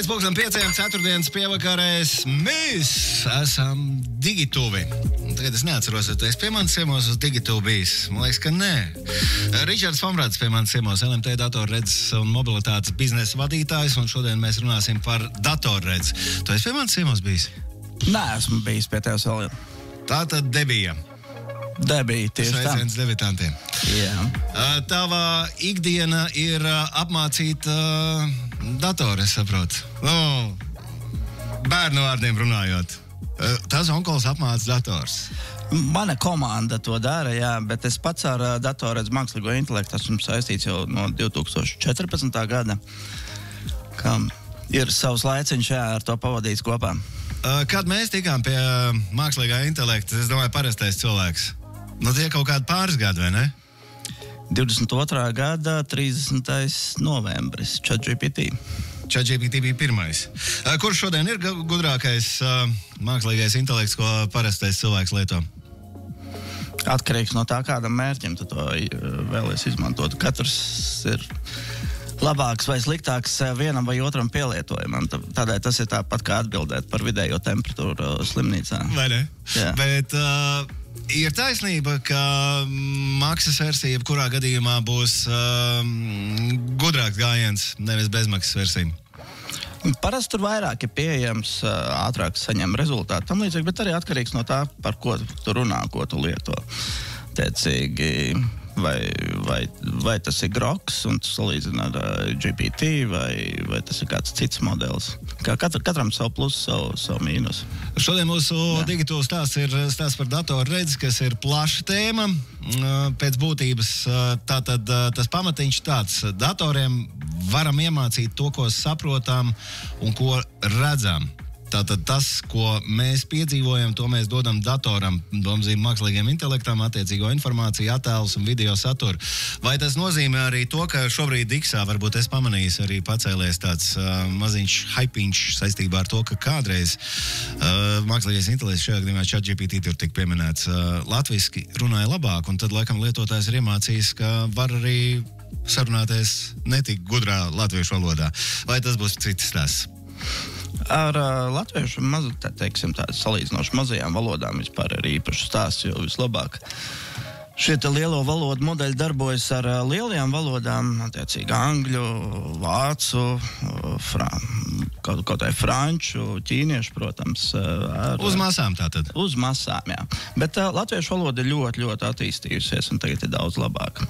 Pēc 5:00 ceturtdienas pievakarēs mēs esam Digituvi. Tagad es neatceros, vai tu esi pie manis ciemos uz Digituvi bijis. Man liekas, ka nē. Ričards Fomrāds pie manis ciemos, LMT datorredzes un mobilitātes biznesa vadītājs, un šodien mēs runāsim par datorredzi. Tu esi pie manis ciemos bijis? Nē, esmu bijis pie tevis vēl. Tā tad debija. Debija, tieši tā. Sveiciens debitantiem. Jā. Tava ikdiena ir apmācīt datoru, es saprotu. Bērnu vārdiem runājot. Tas onkulis apmāca dators. Mana komanda to dara, jā, bet es pats ar datorredzi mākslīgo intelektu esmu saistīts jau no 2014. gada, kam ir savs laiciņš, jā, ar to pavadīts kopā. Kad mēs tikām pie mākslīgā intelekta, es domāju, parastais cilvēks. Nu, tie kaut kādi pāris gadi, vai ne? 22. gada 30. novembris, ChatGPT. ChatGPT bija pirmais. Kurš šodien ir gudrākais mākslīgais intelekts, ko parastais cilvēks lieto? Atkarīgs no tā, kādam mērķim tu to vēlies izmantot. Katrs ir labāks vai sliktāks vienam vai otram pielietojumam. Tādēļ tas ir tāpat kā atbildēt par vidējo temperatūru slimnīcā. Vai ne? Jā. Bet ir taisnība, ka maksas versija jebkurā gadījumā būs gudrāks gājiens, nevis bezmaksas versija. Parasti tur vairāk ir pieejams, ātrāk saņem rezultātu tam līdzīgi, bet arī atkarīgs no tā, par ko tu runā, ko tu lieto. Tiecīgi, vai tas ir Groks un tu salīdzini ar GPT, vai tas ir kāds cits modelis. Katram savu plusu, savu mīnusu. Šodien mūsu Digitūvas stāsts ir stāsts par datorredzi, kas ir plaša tēma. Pēc būtības tātad tas pamatiņš tāds. Datoriem varam iemācīt to, ko saprotam un ko redzam. Tātad tas, ko mēs piedzīvojam, to mēs dodam datoram, domzīm mākslīgiem intelektam, attiecīgo informāciju, attēlus un video saturu. Vai tas nozīmē arī to, ka šobrīd Diksā varbūt es pamanījis arī pacēlies tāds maziņš hypiņš saistībā ar to, ka kādreiz mākslīgais intelekts, šajā gadījumā ChatGPT tur tik pieminēts, latviski runāja labāk, un tad laikam lietotājs ir iemācījis, ka var arī sarunāties netik gudrā latviešu valodā. Vai tas būs cits stāsts? Ar latviešu salīdzinoši mazajām valodām vispār ir īpašs stāsts, jo vislabāk šie lielo valodu modeļi darbojas ar lielajām valodām, attiecīgi angļu, vācu, kaut vai franču, ķīniešu, protams. Uz masām tātad? Uz masām, jā. Bet latviešu valoda ir ļoti, ļoti attīstījusies un tagad ir daudz labāka.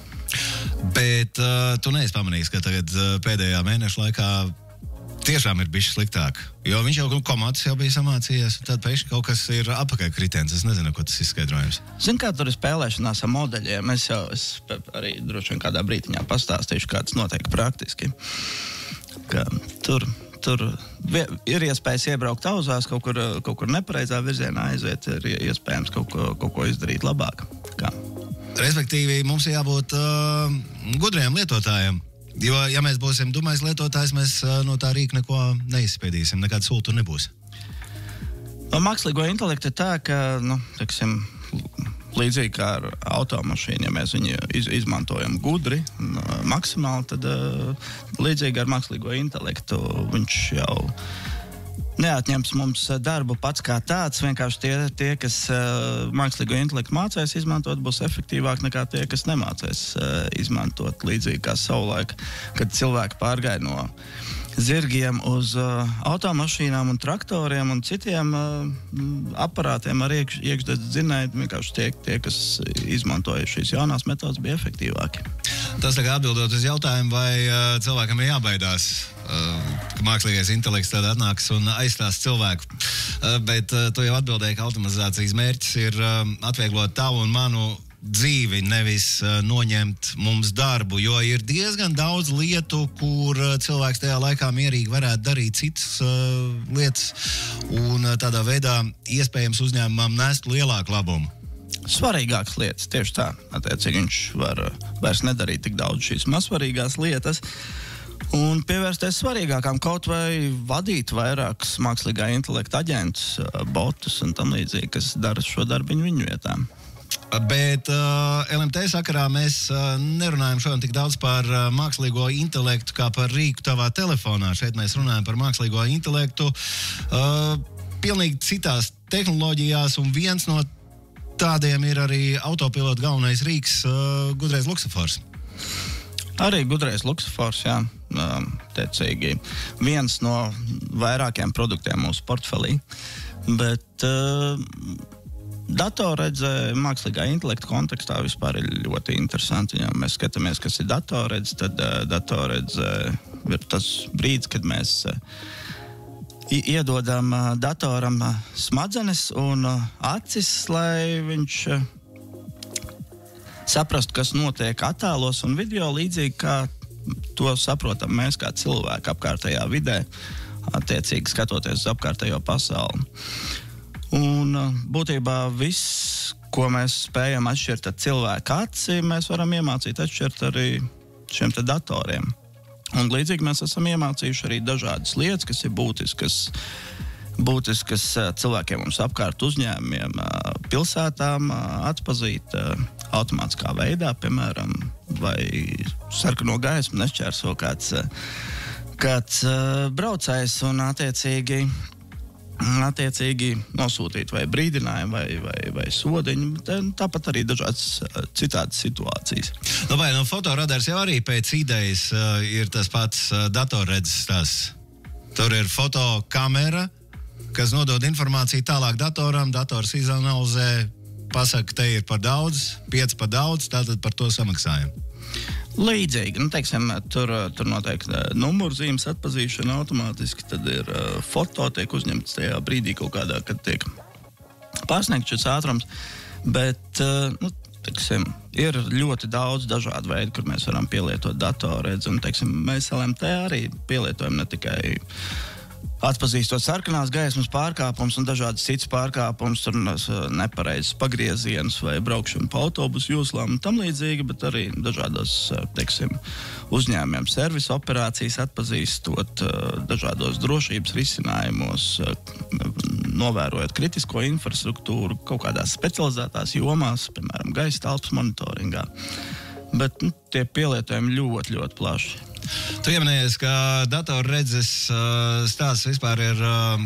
Bet tu neesi pamanījis, ka tagad pēdējā mēneša laikā tiešām ir bijis sliktāk, jo viņš jau komandas jau bija samācījies, un tad pēkšņi kaut kas ir apakaļ kritiens. Es nezinu, ko tas izskaidrojums. Zini, kā tur ir spēlēšanās ar modeļiem. Es arī droši vien kādā brītiņā pastāstīšu, kā tas notiek praktiski. Ka tur ir iespējas iebraukt auzās, kaut kur nepareizā virzienā aiziet, ir iespējams kaut ko izdarīt labāk. Kā? Respektīvi, mums ir jābūt gudriem lietotājiem. Jo, ja mēs būsim dumais lietotājs, mēs no tā rīka neko neizspiedīsim, nekāda sūta nebūs. Mākslīgo intelektu ir tā, ka, līdzīgi kā ar automašīnu, ja mēs viņu izmantojam gudri, maksimāli, tad līdzīgi ar mākslīgo intelektu viņš jau neatņems mums darbu pats kā tāds. Vienkārši tie kas mākslīgo intelektu mācēs izmantot, būs efektīvāk nekā tie, kas nemācēs izmantot. Līdzīgi kā savulaik, kad cilvēki pārgāja no zirgiem uz automašīnām un traktoriem un citiem aparātiem ar iekšdedz dzinēju, vienkārši tie, kas izmantoja šīs jaunās metodas, bija efektīvāki. Tas tagad atbildot uz jautājumu, vai cilvēkam ir jābaidās, ka mākslīgais intelekts tad atnāks un aizstās cilvēku. Bet tu jau atbildēji, ka automatizācijas mērķis ir atvieglot tavu un manu dzīvi, nevis noņemt mums darbu, jo ir diezgan daudz lietu, kur cilvēks tajā laikā mierīgi varētu darīt citas lietas un tādā veidā iespējams uzņēmumam nest lielāku labumu. Svarīgākas lietas, tieši tā. Attiecīgi viņš var vairs nedarīt tik daudz šīs mazsvarīgās lietas un pievērsties svarīgākām, kaut vai vadīt vairākus mākslīgā intelekta aģentus, botus un tam līdzīgi, kas dara šo darbiņu viņu vietām. Bet LMT sakarā mēs nerunājam šodien tik daudz par mākslīgo intelektu kā par rīku tavā telefonā. Šeit mēs runājam par mākslīgo intelektu pilnīgi citās tehnoloģijās, un viens no tādiem ir arī autopilota galvenais rīks gudrais luksofors. Arī gudrais luksofors, jā, teicīgi. Viens no vairākiem produktiem mūsu portfelī, bet datorredze mākslīgā intelekta kontekstā vispār ir ļoti interesanti. Ja mēs skatāmies, kas ir datorredze, tad datorredze ir tas brīdis, kad mēs iedodam datoram smadzenes un acis, lai viņš saprastu, kas notiek attēlos un video, līdzīgi kā to saprotam mēs kā cilvēki apkārtējā vidē, attiecīgi skatoties uz apkārtējo pasauli. Un būtībā viss, ko mēs spējam atšķirt ar cilvēku aci, mēs varam iemācīt atšķirt arī šiem te datoriem. Un līdzīgi mēs esam iemācījuši arī dažādas lietas, kas ir būtiskas cilvēkiem mums apkārt, uzņēmumiem, pilsētām atpazīt automātiskā veidā, piemēram, vai sarkano gaismu nešķērso kāds braucējs un attiecīgi nosūtīt vai brīdinājumu vai sodiņu, tāpat arī dažādas citādas situācijas. Nu vai, fotoradars jau arī pēc idejas ir tas pats datorredzes stāsts. Tur ir fotokamera, kas nodod informāciju tālāk datoram, dators izanalizē, pasaka, te ir par daudz, 5 par daudz, tātad par to samaksājam. Līdzīgi, teiksim, tur notiek numurzīmes atpazīšana automātiski, tad ir foto, tiek uzņemts tajā brīdī kaut kādā, kad tiek pārsniegts šis ātrums, bet, teiksim, ir ļoti daudz dažādu veidu, kur mēs varam pielietot datorredzi, un, teiksim, mēs LMT arī pielietojam ne tikai atpazīstot sarkanās gaismas pārkāpums un dažādas citas pārkāpums, tur nepareizes pagriezienus vai braukšanu pa autobusu joslām un tam līdzīgi, bet arī dažādos, teiksim, uzņēmumiem servisa operācijas atpazīstot dažādos drošības risinājumos, novērojot kritisko infrastruktūru kaut kādās specializētās jomās, piemēram, gaisa telpas monitoringā. Bet tie pielietojumi ļoti, ļoti plaši. Tu ieminējies, ka datorredzes stāsts vispār ir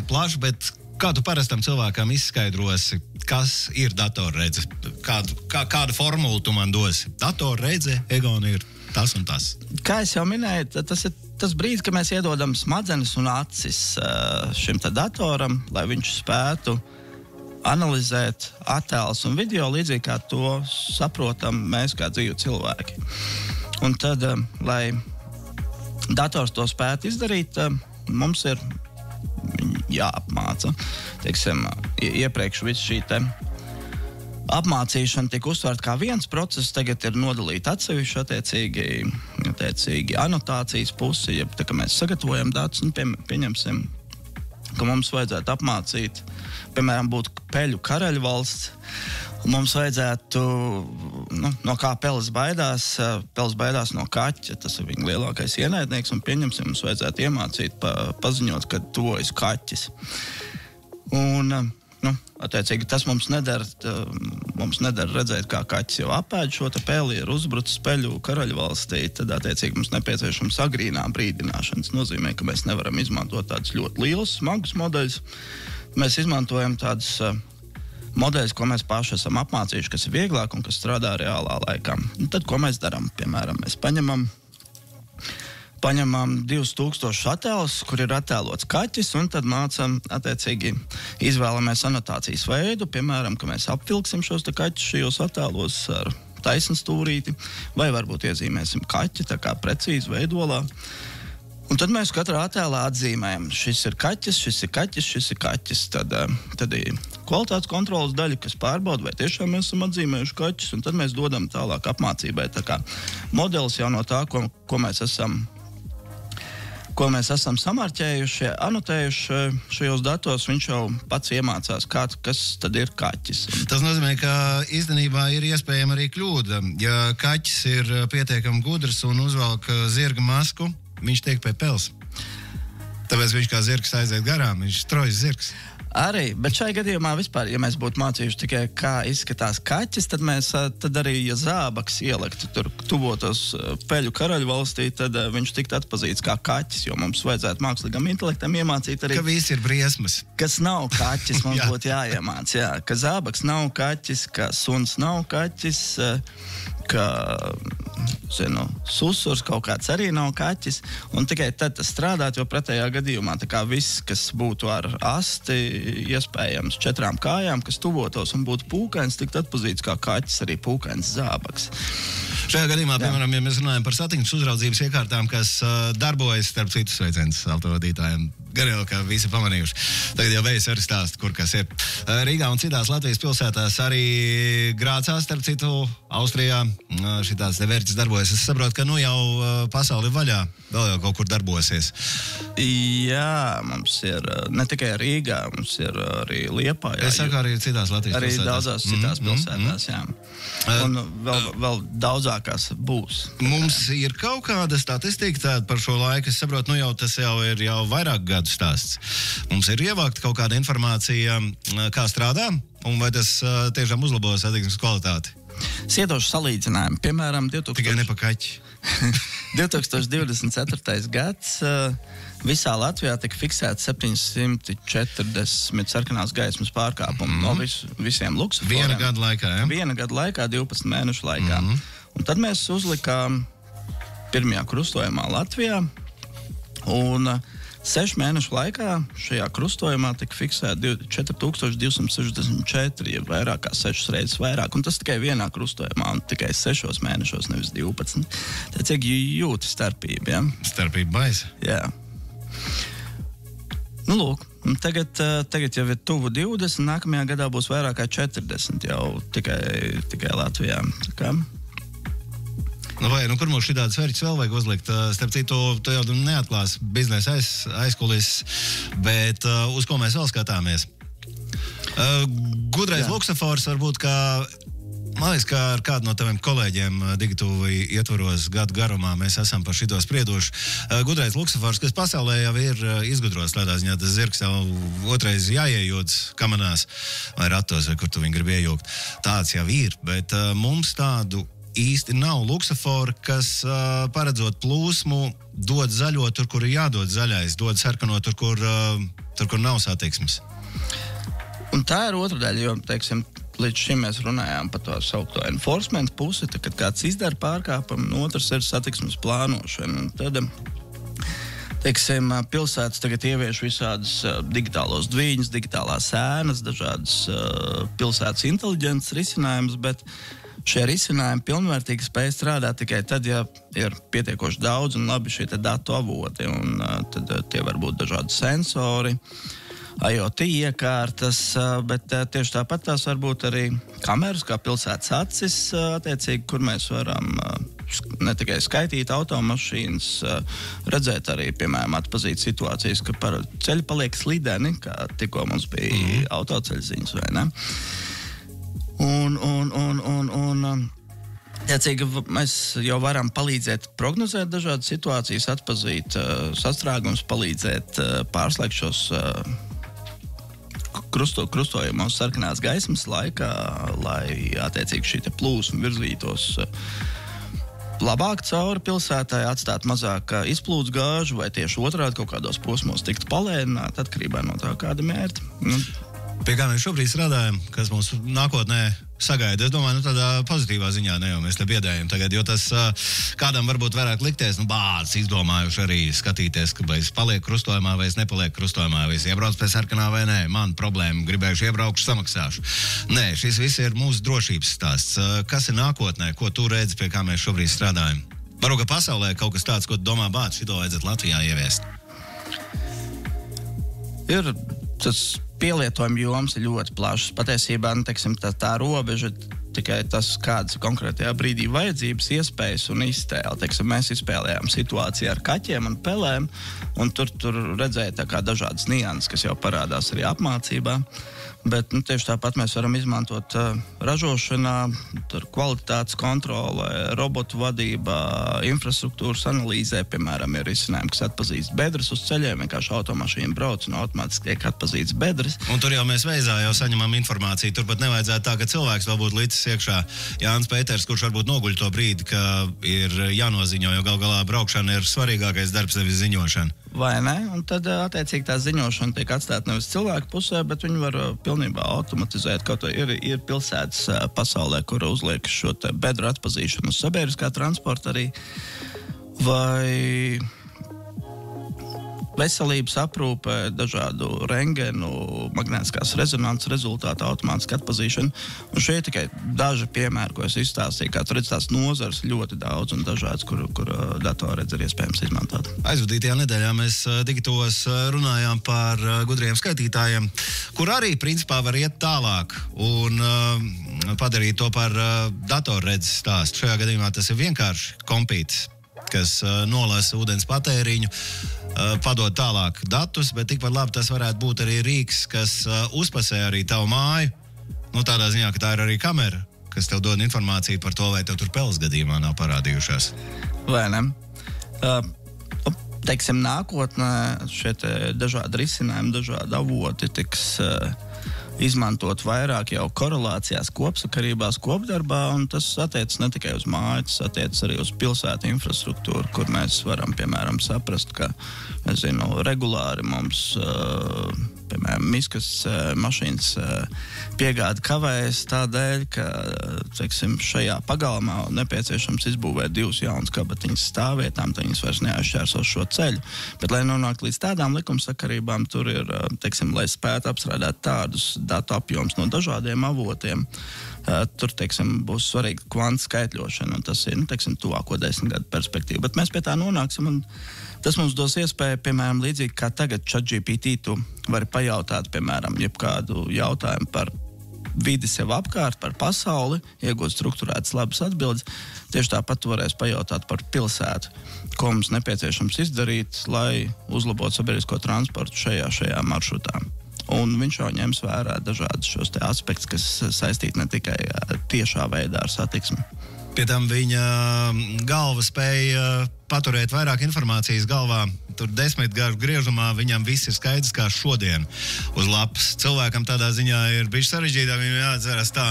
plašs, bet kā tu parastam cilvēkam izskaidrosi, kas ir datorredze? Kādu formulu tu man dosi? Datorredze, Egon, ir tas un tas. Kā es jau minēju, tas ir tas brīdis, kad mēs iedodam smadzenes un acis šim te datoram, lai viņš spētu analizēt attēlus un video, līdzīgi kā to saprotam mēs kā dzīvi cilvēki. Un tad, lai dators to spētu izdarīt, mums ir jāapmāca. Teiksim, iepriekš visu šī te apmācīšana tika uztvērta kā viens process, tagad ir nodalīta atsevišķi attiecīgi anotācijas pusi, ja tā, ka mēs sagatavojam datus un pieņemsim, ka mums vajadzētu apmācīt, piemēram, būt peļu karaļvalsts, un mums vajadzētu, no kā peles baidās no kaķa, tas ir viņa lielākais ienaidnieks, un pieņemsim, mums vajadzētu iemācīt, paziņot, ka tuvojas kaķis. Un, attiecīgi, tas mums nedara redzēt, kā kaķis jau apēd šo te peli, ir uzbrucis peļu karaļvalstī, tad, attiecīgi, mums nepieciešams agrīnā brīdināšana. Tas nozīmē, ka mēs nevaram izmantot tādus ļoti lielus, smagus modeļus. Mēs izmantojam tādus modeļus, ko mēs paši esam apmācījuši, kas ir vieglāk un kas strādā reālā laikā. Un tad, ko mēs darām? Piemēram, mēs paņemam 2000 attēlus, kur ir attēlots kaķis, un tad mācam, attiecīgi, izvēlamies anotācijas veidu, piemēram, ka mēs apvilksim šos te kaķus šajos attēlos ar taisnu stūrīti, vai varbūt iezīmēsim kaķi tā kā precīzi veidolā. Un tad mēs katrā attēlā atzīmējam, šis ir kaķis, šis ir kaķis, šis ir kaķis. Tad ir kvalitātes kontrolas daļa, kas pārbauda, vai tiešām mēs esam atzīmējuši kaķis, un tad mēs dodam tālāk apmācībai. Tā kā modelis jau no tā, ko mēs esam samarķējuši, anotējuši šajos datos, viņš jau pats iemācās, kas tad ir kaķis. Tas nozīmē, ka īstenībā ir iespējama arī kļūda. Ja kaķis ir pietiekami gudrs un uzvelk zirga masku, viņš tiek pie pels. Tāpēc viņš kā zirgs aiziet garām, viņš strojas zirgs. Arī, bet šai gadījumā vispār, ja mēs būtu mācījuši tikai, kā izskatās kaķis, tad arī, ja zābaks ieliktu tur tuvotos peļu karaļvalstī, tad viņš tiktu atpazīts kā kaķis, jo mums vajadzētu mākslīgam intelektam iemācīt arī... Ka visi ir briesmas. Kas nav kaķis, mums būtu jāiemāc, jā. Ka zābaks nav kaķis, ka suns nav kaķis, ka, susurs kaut kāds arī nav kaķis, un tikai tad tas strādāt, jo pretējā gadījumā tā kā viss, kas būtu ar asti, iespējams 4 kājām, kas tuvotos un būtu pūkains, tikt atpazīts kā kaķis, arī pūkains zābaks. Šajā gadījumā, piemēram, ja mēs runājam par satiksmes uzraudzības iekārtām, kas darbojas starp citu sveiciens autovadītājiem, gan jau, ka visi pamanījuši. Tagad jau vējs arī stāst, kur kas ir. Rīgā un citās Latvijas pilsētās, arī Grācā, starp citu, Austrijā, šitās te vērķis darbojas. Es saprotu, ka nu jau pasauli vaļā, vēl jau kaut kur darbosies. Jā, mums ir ne tikai Rīgā, mums ir arī Liepājā. Es saku arī citās Latvijas arī pilsētās. Arī daudzās citās pilsētās, jā. Un vēl daudzākās būs. Mums ir kaut kāda statistika par šo laiku. Es saprotu, nu jau tas jau ir vairāk gadu stāsts. Mums ir ievākta kaut kāda informācija, kā strādā, un vai tas tiešām uzlabo satiksmes kvalitāti. Siedošu salīdzinājumu. Piemēram, Tikai ne pa kaķi. 2024. gads visā Latvijā tika fiksēts 740 sarkanās gaismas pārkāpumu no visiem luksusforiem. Viena gada laikā, ja? Viena gada laikā, 12 mēnešu laikā. Un tad mēs uzlikām pirmajā krustojumā Latvijā, un 6 mēnešu laikā šajā krustojumā tika fiksēti 4264, ja vairāk kā 6 reizes vairāk. Un tas tikai vienā krustojumā, un tikai 6 mēnešos, nevis 12. Tā cik jūti starpība, ja? Starpība baisa. Jā. Nu, lūk, tagad jau ir tuvu 20, nākamajā gadā būs vairāk kā 40 jau tikai Latvijā. Tā kā... Nu vai, kur mums šitādas vērķis vēl vajag uzlikt? Starp citu, tu jau neatklās biznesa aizkulis, bet uz ko mēs vēl skatāmies? Gudrais luksafors varbūt kā, man liekas, kā ar kādu no taviem kolēģiem Digitūvi ietvaros gadu garumā mēs esam par šito sprieduši. Gudrais luksafors, kas pasaulē jau ir izgudros tādā ziņā, tas zirgs jau otrais jāiejūdz kamanās vai ratos, vai kur tu viņu grib iejūgt. Tāds jau ir, bet mums tādu īsti nav luksaforu, kas paredzot plūsmu, dod zaļo tur, kur ir jādod zaļais, dod sarkano tur, kur nav satiksmes. Un tā ir otra daļa, jo, teiksim, līdz šim mēs runājām par to saukto enforcement pusi, tad, kad kāds izdara pārkāpumu, un otrs ir satiksmes plānošana. Un tad, teiksim, pilsētas tagad ievieš visādas digitālos dviņus, digitālās ēnas, dažādas pilsētas inteliģences risinājumus, bet šie risinājumi pilnvērtīgi spēj strādāt tikai tad, ja ir pietiekoši daudz un labi šie datu avoti. Un tad tie var būt dažādi sensori, IoT iekārtas, bet tieši tāpat tās var būt arī kameras, kā pilsētas acis, attiecīgi, kur mēs varam ne tikai skaitīt automašīnas, redzēt arī, piemēram, atpazīt situācijas, ka par ceļu paliek slideni, kā tikko mums bija autoceļziņas, vai ne? Jācīgi, mēs jau varam palīdzēt prognozēt dažādas situācijas, atpazīt sastrēgumus, palīdzēt pārslēgt šos krustojumos sarkanās gaismas laikā, lai attiecīgi šī plūsma virzītos labāk cauri pilsētai, atstāt mazāk izplūdes gāžu vai tieši otrādi kaut kādos posmos tikt palēnināt atkarībā no tā, kāda mērķa. Pie kā mēs šobrīd strādājam, kas mums nākotnē sagaida? Es domāju, tādā pozitīvā ziņā ne jau mēs te biedējam tagad, jo tas kādam varbūt varētu likties, bāds izdomājuši arī skatīties, ka vai es palieku krustojumā, vai es nepalieku krustojumā, vai es iebraucu pie sarkanā vai nē. Man problēma, gribējuši iebraukšu, samaksāšu. Nē, šis viss ir mūsu drošības stāsts. Kas ir nākotnē, ko tu redzi, pie kā mēs šobrīd strādājam? Varbūt, ka pasaulē kaut kas tāds, ko tu domā, bāds, šito vajadzētu Latvijā ieviest. Ir tas pielietojuma joms ir ļoti plašs. Patiesībā, teiksim, tā robeža tikai tas, kādas konkrētajā brīdī vajadzības, iespējas un iztēle. Teiksim, mēs izspēlējām situāciju ar kaķiem un pelēm, un tur redzēja tā kā dažādas nianses, kas jau parādās arī apmācībā. Bet tieši tāpat mēs varam izmantot ražošanā, kvalitātes kontrolē, robotu vadībā, infrastruktūras analīzē, piemēram, ir risinājumi, kas atpazīst bedres uz ceļiem, vienkārši automašīna brauc un automātiski tiek atpazīts bedres. Un tur jau mēs veizā jau saņemam informāciju. Turpat nevajadzētu tā, ka cilvēks vēl būtu līdzis iekšā. Jānis Pēters, kurš varbūt noguļ to brīdi, ka ir jānoziņo, jo gal galā braukšana ir svarīgākais darbs, nevis ziņošana. Vai ne? Un tad, attiecīgi, tā ziņošana tiek atstāta nevis cilvēku pusē, bet viņi var pilnībā automatizēt. Kaut ir pilsētas pasaulē, kur uzliek šo te bedru atpazīšanu uz sabiedriskā transporta arī, vai veselības aprūpē, dažādu rengenu, magnētiskās rezonances rezultātu automātiski atpazīšanu. Un šie tikai daži piemēri, ko es izstāstīju, kā tur tās nozares ļoti daudz un dažādas, kur datorredzi ir iespējams izmantot. Aizvadītajā nedēļā mēs digitos runājām par gudriem skaitītājiem, kur arī principā var iet tālāk un padarīt to par datorredzes stāstu. Šajā gadījumā tas ir vienkārši kompīts, kas nolasa ūdens patēriņu, padod tālāk datus, bet tikpat labi tas varētu būt arī rīks, kas uzpasē arī tavu māju. Tādā ziņā, ka tā ir arī kamera, kas tev dod informāciju par to, vai tev tur peles gadījumā nav parādījušās. Vai ne? Teiksim, nākotnē šie dažādi risinājumi, dažādi avoti tiks izmantot vairāk jau korelācijās, kopsakarībās, kopdarbā, un tas attiecas ne tikai uz māju, tas attiecas arī uz pilsētu infrastruktūru, kur mēs varam, piemēram, saprast, ka, regulāri mums, piemēram, miskas mašīnas piegāda kavējas tādēļ, ka, teiksim, šajā pagalmā nepieciešams izbūvēt 2 jaunas kabatiņas stāvvietām, tad viņas vairs neaizšķērsos šo ceļu. Bet, lai nonāktu līdz tādām likumsakarībām, tur ir, teiksim, lai spētu apstrādāt tādus datu apjoms no dažādiem avotiem, tur, teiksim, būs svarīga kvantu skaitļošana, un tas ir, teiksim, tuvāko 10 gadu perspektīvu. Bet mēs pie tā nonāksim, un tas mums dos iespēju, piemēram, līdzīgi kā tagad ChatGPT, tu vari pajautāt, piemēram, jebkādu jautājumu par vidi sev apkārt, par pasauli, iegūt strukturētas labas atbildes. Tieši tāpat tu varēsi pajautāt par pilsētu, ko mums nepieciešams izdarīt, lai uzlabotu sabiedrisko transportu šajā maršrutā. Un viņš jau ņems vērā dažādus šos te aspektus, kas saistīti ne tikai tiešā veidā ar satiksmi. Pie tam viņa galva spēja paturēt vairāk informācijas galvā. Tur 10 gadu griežumā viņam viss ir skaidrs kā šodien uz lapas. Cilvēkam tādā ziņā ir bijis sarežģītāk, viņam jāatceras tā.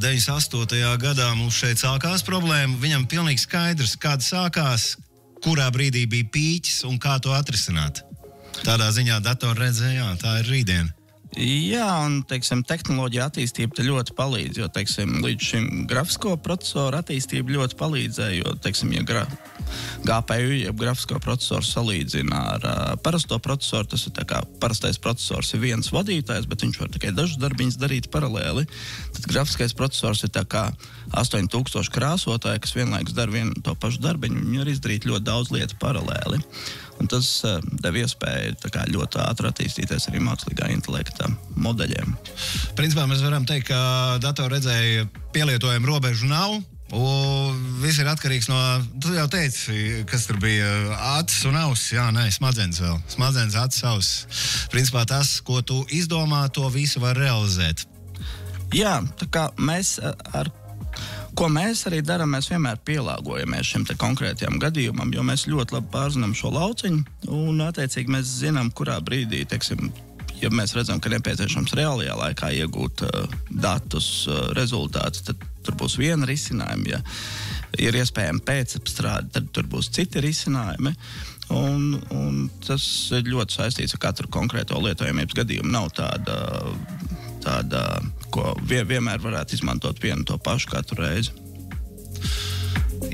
98. gadā mums šeit sākās problēma. Viņam pilnīgi skaidrs, kāda sākās, kurā brīdī bija pīķis un kā to atrisināt. Tādā ziņā datorredzē, jā, tā ir rītdiena. Jā, un, teiksim, tehnoloģija attīstība te ļoti palīdz, jo, teiksim, līdz šim grafisko procesoru attīstība ļoti palīdzēja, jo, teiksim, ja GPU, jeb grafisko procesoru salīdzina ar parasto procesoru, tas ir tā kā parastais procesors ir viens vadītājs, bet viņš var tikai dažus darbiņus darīt paralēli. Tad grafiskais procesors ir tā kā 8000 krāsotāji, kas vienlaikus dara vienu to pašu darbiņu, viņi var izdarīt ļoti daudz lietu paralēli. Un tas deva iespēju tā kā ļoti ātri attīstīties arī mākslīgā intelekta modeļiem. Principā mēs varam teikt, ka datorredzēja pielietojumu robežu nav. Viss ir atkarīgs no, tu jau teici, kas tur bija, acis un auss, jā, nē, smadzenes vēl. Smadzenes, acis, auss. Principā tas, ko tu izdomā, to visu var realizēt. Jā, tā kā mēs ko mēs arī darām, mēs vienmēr pielāgojamies šim te konkrētajam gadījumam, jo mēs ļoti labi pārzinām šo lauciņu, un attiecīgi mēs zinām, kurā brīdī, teiksim, ja mēs redzam, ka nepieciešams reālajā laikā iegūt datus, rezultātus, tad tur būs viena risinājuma. Ja ir iespējami pēcapstrāde, tad tur būs citi risinājumi. Un tas ir ļoti saistīts ar katru konkrēto lietojamības gadījumu. Nav tāda, ko vienmēr varētu izmantot vienu to pašu katru reizi.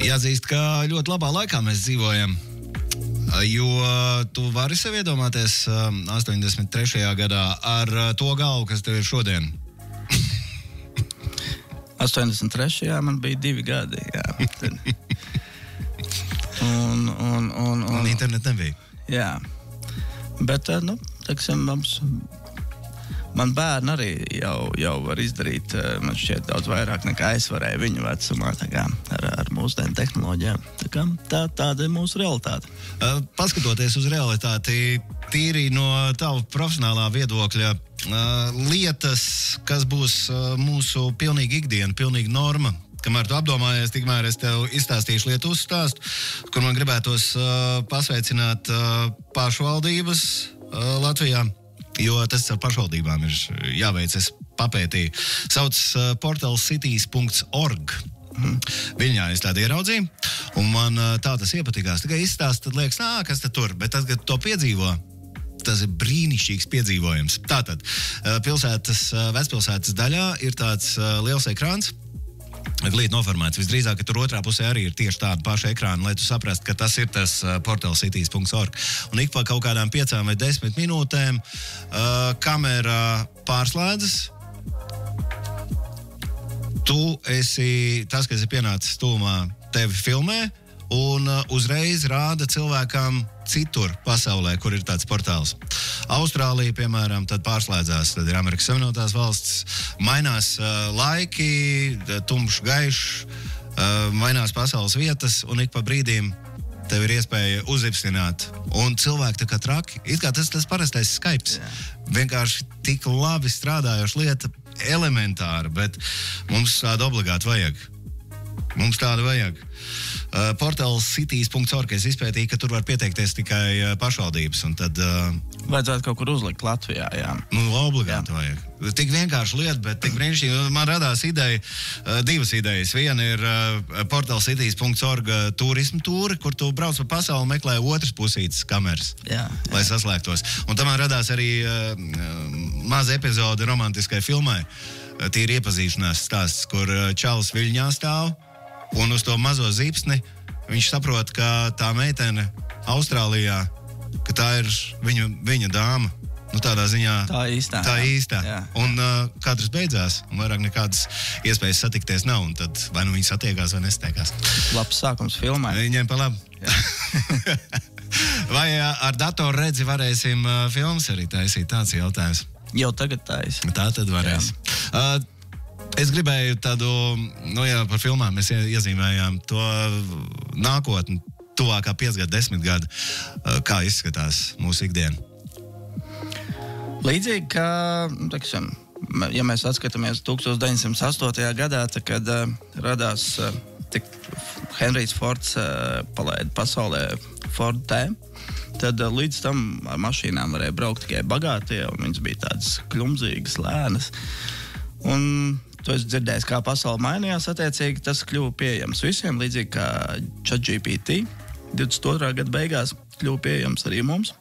Jāatzīst, ka ļoti labā laikā mēs dzīvojam. Jo tu vari sev iedomāties 83. gadā ar to galvu, kas tev ir šodien. 83. man bija 2 gadi, jā. Un internet nebija. Jā. Bet, teiksim, mums Man bērni arī jau var izdarīt, man šķiet, daudz vairāk nekā es varēju viņu vecumā, tā kā ar mūsdienu tehnoloģijām. Tāda ir mūsu realitāte. Paskatoties uz realitāti, tīri no tava profesionālā viedokļa, lietas, kas būs mūsu pilnīgi ikdiena, pilnīgi norma, kamēr tu apdomājies, tikmēr es tev izstāstīšu lietu uzstāstu, kur man gribētos pasveicināt pašvaldības Latvijā, jo tas ar pašvaldībām ir jāveic, es papētīju. Sauc portalcities.org. Viņā es tādu ieraudzīju, un man tā tas iepatikās. Tikai izstāst, tad liekas, kas tad tur, bet tad, kad to piedzīvo, tas ir brīnišķīgs piedzīvojums. Tātad, vecpilsētas daļā ir tāds liels ekrāns, glīti noformēts. Visdrīzāk, ka tur otrā pusē arī ir tieši tāda paša ekrāna, lai tu saprastu, ka tas ir tas portalcities.org. Un ik pa kaut kādām 5 vai 10 minūtēm kamera pārslēdzas. Tu esi, tas, kas ir pienācis tuvumā, tevi filmē un uzreiz rāda cilvēkam citur pasaulē, kur ir tāds portāls. Austrālija, piemēram, tad pārslēdzās, tad ir Amerikas Savienotās valsts, mainās laiki, tumšs, gaišs, mainās pasaules vietas, un ik pa brīdīm tev ir iespēja uzipstināt. Un cilvēki tā kā traki, it kā tas parastais Skype. Vienkārši tik labi strādājoša lieta, elementāra, bet mums tādu obligāti vajag. Mums tādu vajag. Portalcities.org es izpētīju, ka tur var pieteikties tikai pašvaldības, un tad... Vajadzētu kaut kur uzlikt Latvijā, jā. Obligāti vajag. Tik vienkārši lieta, bet tik brīnišķīgi. Man radās ideja, 2 idejas. Viena ir portalcities.org turismu tūri, kur tu brauc pa pasauli, meklē otras pusītes kameras, lai saslēgtos. Un tam man radās arī maza epizode romantiskai filmai. Tīri iepazīšanās stāsts, kur čalis Viļņā stāv, un uz to mazo zīpsni viņš saprot, ka tā meitene Austrālijā, ka tā ir viņa dāma. Tādā ziņā tā īstā. Jā. Un katrs beidzās, un vairāk nekādas iespējas satikties nav, un tad vai nu viņi satiekās vai nesatiekās. Labs sākums filmai. Viņiem pa labu. Vai ar datoru redzi varēsim filmas arī taisīt? Tāds jautājums. Jau tagad taisa. Tā tad varēs. Es gribēju tādu, par filmām mēs iezīmējām to nākotni, tuvākā 5 gadu, 10 gadu, kā izskatās mūsu ikdiena. Līdzīgi, kā, teiksim, ja mēs atskatāmies 1908. gadā, kad radās Henrijs Fords palaida pasaulē Ford T, tad līdz tam ar mašīnām varēja braukt tikai bagātie, un viņas bija tādas kļumzīgas, lēnas. Un tu esi dzirdējis, kā pasaule mainījās, attiecīgi tas kļuva pieejams visiem, līdzīgi kā ChatGPT 22. gada beigās kļuva pieejams arī mums.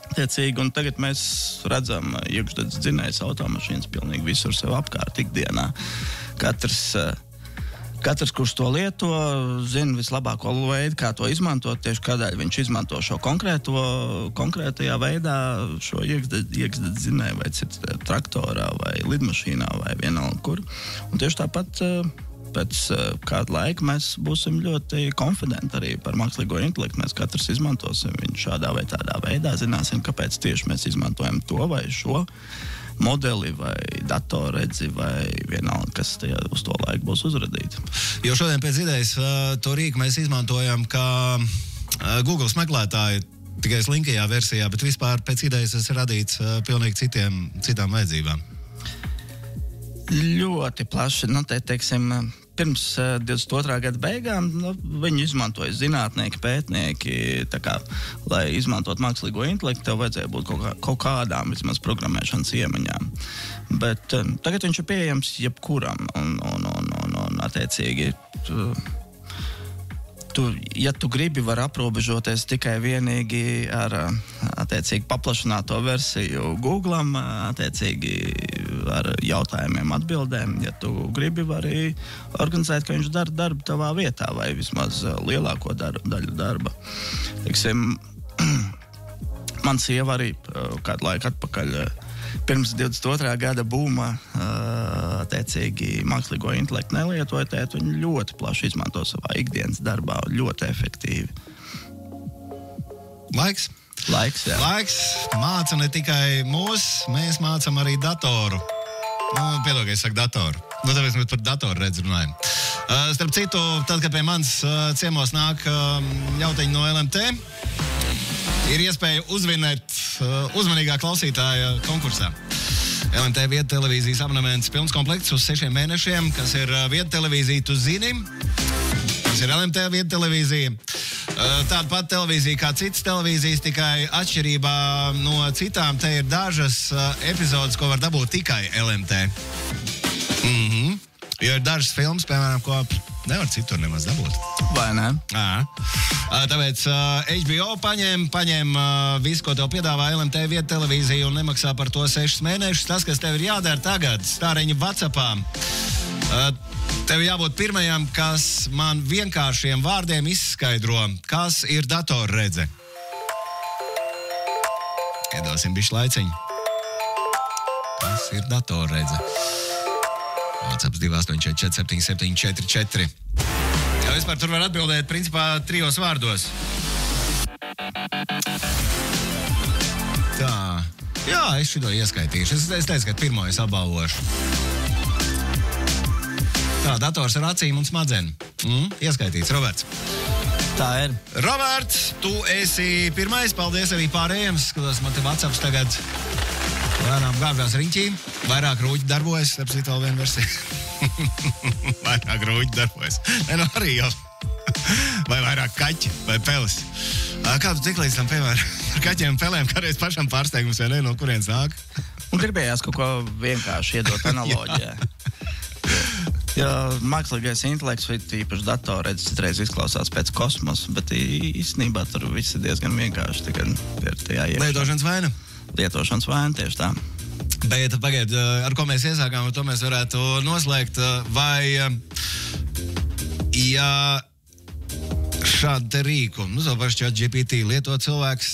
Attiecīgi, un tagad mēs redzam iekšzemes dzinējas automašīnas pilnīgi visur sev apkārt ikdienā. Katrs, kurš to lieto, zina vislabāko veidu, kā to izmantot, tieši kādēļ viņš izmanto šo konkrētajā veidā, šo iekšzemes dzinēju, vai traktorā, vai lidmašīnā, vai vienalga kur. Un tieši tāpat pēc kāda laika mēs būsim ļoti konfidenti arī par mākslīgo intelektu. Mēs katrs izmantosim viņu šādā vai tādā veidā, zināsim, kāpēc tieši mēs izmantojam to vai šo modeli vai datorredzi vai vienalga, kas uz to laiku būs uzradīta. Jo šodien pēc idejas to rīku mēs izmantojam kā Google meklētāju tikai slinkajā versijā, bet vispār pēc idejas tas ir radīts pilnīgi citām vajadzībām. Ļoti plaši, teiksim, pirms 22. gada beigām viņi izmantoja zinātnieki, pētnieki, lai izmantot mākslīgo intelektu, tev vajadzēja būt kaut kādām vismaz programmēšanas iemaņām. Bet tagad viņš ir pieejams jebkuram, un attiecīgi, ja tu gribi, var aprobežoties tikai vienīgi ar attiecīgi paplašināto versiju Googlam, attiecīgi ar jautājumiem, atbildēm. Ja tu gribi, var arī organizēt, ka viņš dara darbu tavā vietā vai vismaz lielāko daļu darba. Teiksim, man sieva arī kādu laiku atpakaļ pirms 22. gada būma attiecīgi mākslīgo intelektu nelietoja, tēt viņu ļoti plaši izmanto savā ikdienas darbā, ļoti efektīvi. Laiks. Laiks, jā. Laiks māca ne tikai mūs, mēs mācam arī datoru. Piedod, ka es saku datoru. Tāpēc mēs par datoru redz runājam. Starp citu, tad, kad pie manis ciemos nāk jautiņi no LMT, ir iespēja uzvinēt uzmanīgā klausītāja konkursā. LMT vieta televīzijas abonements pilns komplekts uz 6 mēnešiem, kas ir vieta televīzija, tu zini. Tas ir LMT vieta televīzija. Tāda pati televīzija kā citas televīzijas, tikai atšķirībā no citām te ir dažas epizodes, ko var dabūt tikai LMT. Jo ir dažas filmas, piemēram, ko nevar citur nemaz dabūt. Vai ne? Tāpēc HBO paņem visu, ko tev piedāvā LMT vieta televīzija un nemaksā par to 6 mēnešus. Tas, kas tev ir jādara tagad, stāriņa WhatsAppā, tev jābūt pirmajam, kas man vienkāršiem vārdiem izskaidro, kas ir datorredze. Iedosim bišķi laiciņu. Kas ir datorredze? WhatsApp 2844774. Jā, vispār tur var atbildēt, principā, 3 vārdos. Tā. Jā, es šito ieskaitīšu. Es teicu, ka pirmo es apbalvošu. Tā, dators ar acīm un smadzen. Ieskaitīts, Roberts. Tā ir. Roberts, tu esi pirmais. Paldies arī pārējiem. Skatos, man te WhatsApps tagad lēnām gāžās riņķī. Vairāk rūķi darbojas, starp citu vēl vienu versiju. Vairāk rūķi darbojas. Arī jau. Vai vairāk kaķi vai pelis. Kā tu tik līdz tam, piemēram, ar kaķiem un pelēm, kādreiz pašam pārsteigums, vai ne, no kurienes nāk? Un gribējās kaut ko vienkārši iedot analoģijā. Jo mākslīgais intelekts vai īpaši datorredz citreiz izklausās pēc kosmosa, bet īstenībā tur viss ir diezgan vienkārši. Tikai ir tajā iekšā. Lietošanas vaina? Lietošanas vaina, tieši tā. Bet pagaid, ar ko mēs iesākām, ar to mēs varētu noslēgt, vai ja šādu te rīku, to pašu ChatGPT lieto cilvēks,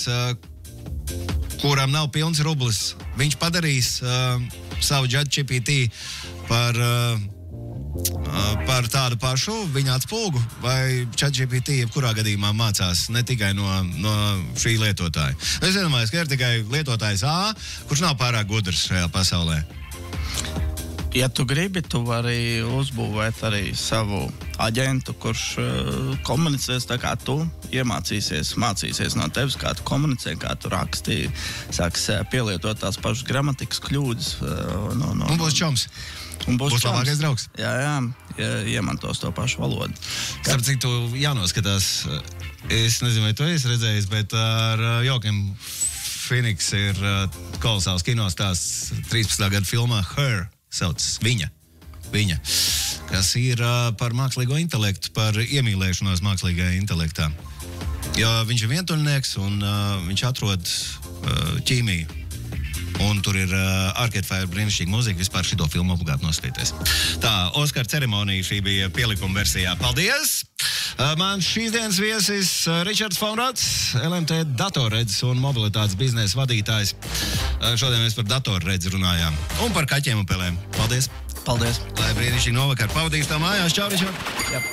kuram nav pilns rublis, viņš padarīs savu ChatGPT par tādu pašu viņa atspulgu, vai ChatGPT jebkurā gadījumā mācās ne tikai no šī lietotāja. Es domāju, ka ir tikai lietotājs A, kurš nav pārāk gudrs šajā pasaulē. Ja tu gribi, tu vari uzbūvēt arī savu aģentu, kurš komunicēs tā kā tu, mācīsies no tevis, kā tu komunicē, kā tu raksti, sāks pielietot tās pašas gramatikas kļūdas. Un būs čoms. Un būs labākais draugs. Jā, iemantos to pašu valodu. Starp citu, jānoskatās, es nezinu, vai tu esi redzējis, bet ar Joakim Phoenix ir kolosāls kinostāsts 13. gada filmā Her. Saucas Viņa, kas ir par mākslīgo intelektu, par iemīlēšanos mākslīgajā intelektā. Jo viņš ir vientuļnieks un viņš atrod ķīmiju. Un tur ir Arcade Fire brīnišķīga mūzika, vispār šito filmu obligāti noskatīties. Tā, Oskara ceremonija šī bija pielikuma versijā. Paldies! Man šīs dienas viesis Ričards Faunrāds, LMT datorredzes un mobilitātes biznesa vadītājs. Šodien mēs par datorredzi runājām un par kaķiem un pelēm. Paldies! Paldies! Lai brīnišķīgi novakar pavadīs tā mājās. Čau, Ričard! Jā.